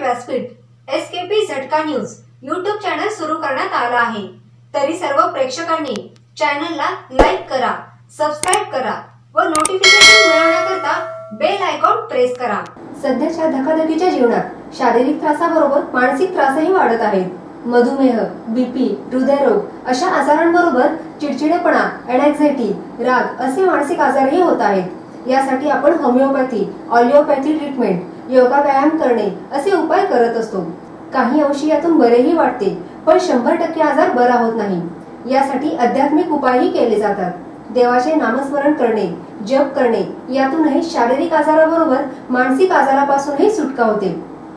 व्यासपीठ एसकेपी झटका news YouTube channel सुरू करण्यात आला आहे। तरी सर्व प्रेक्षकांनी चॅनलला लाईक करा, सबस्क्राइब करा व नोटिफिकेशन मिळवण्याकरता बेल आयकॉन प्रेस करा। सध्याच्या धकाधकीच्या जीवनात शारीरिक त्रासाबरोबर मानसिक त्रासही वाढत आहेत। मधुमेह, बीपी, हृदयरोग अशा आजारांबरोबर चिडचिडेपणा, एंझायटी, राग असे मानसिक आजारही होत आहेत। यासाठी आपण होमिओपॅथी, ऑलिओपॅथी ट्रीटमेंट, योगा, व्यायाम करणे असे उपाय करत असतो। काही अंशी यातून बरेही वाटते, पण 100% आजार बरा होत नाही। यासाठी आध्यात्मिक उपायही केले जातात। देवाचे नामस्मरण करणे, जप करणे यातूनही शारीरिक आजाराबरोबर मानसिक आजारापासूनही सुटका होते।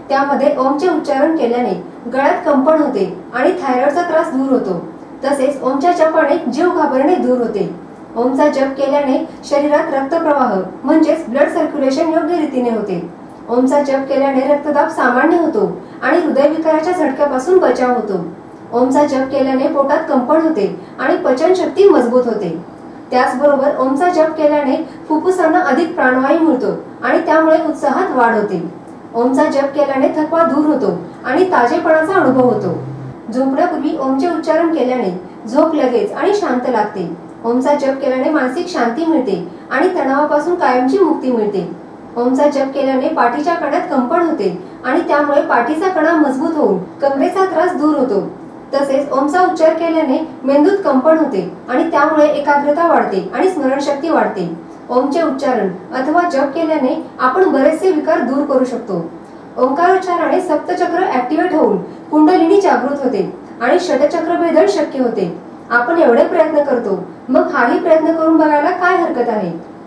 त्यामध्ये ओमचे उच्चारण केल्याने गळ्यात कंपन होते आणि थायरॉइडचा त्रास दूर होतो। तसेच ओमच्या जपाने जीव घाबरणे दूर होते। ओमचा जप केल्याने शरीरात रक्तप्रवाह म्हणजेच ब्लड सर्क्युलेशन योग्य रीतीने होते। ओमचा जप केल्याने रक्तदाब सामान्य होतो आणि हृदयविकाराच्या झटक्यापासून बचाव होतो। ओमचा जप केल्याने पोटात कंपन होते आणि पचनशक्ती मजबूत होते। त्याचबरोबर ओमचा जप केल्याने फुफ्फुसांना अधिक प्राणवायू मिळतो आणि त्यामुळे उत्साहात वाढ होते। ओमचा जप केल्याने थकवा दूर होतो आणि ताजेपणाचा अनुभव होतो। झोपण्यापूर्वी ओमचे उच्चारण केल्याने झोप लगेच आणि शांत लागते। ओमचा जप केल्याने मानसिक शांती मिळते आणि तणावापासून कायमची मुक्ती मिळते। ओमचा जप केल्याने पाठीच्या कण्यात कंपन होते आणि त्यामुळे पाठीचा कणा मजबूत होऊन कमरेचा त्रास दूर होतो। तसेच ओमचा उच्चार केल्याने मेंदूत कंपन होते आणि त्यामुळे एकाग्रता वाढते आणि स्मरणशक्ती वाढते। ओमचे उच्चारण अथवा जप केल्याने आपण बरेचसे विकार दूर करू शकतो। ओंकारोच्चाराने सप्तचक्र ऍक्टिव्हेट होऊन कुंडलिनी जागृत होते आणि षटचक्र भेदन शक्य होते। आपण एवढे प्रयत्न करतो, मग हाही प्रयत्न करून बघायला काय हरकत आहे।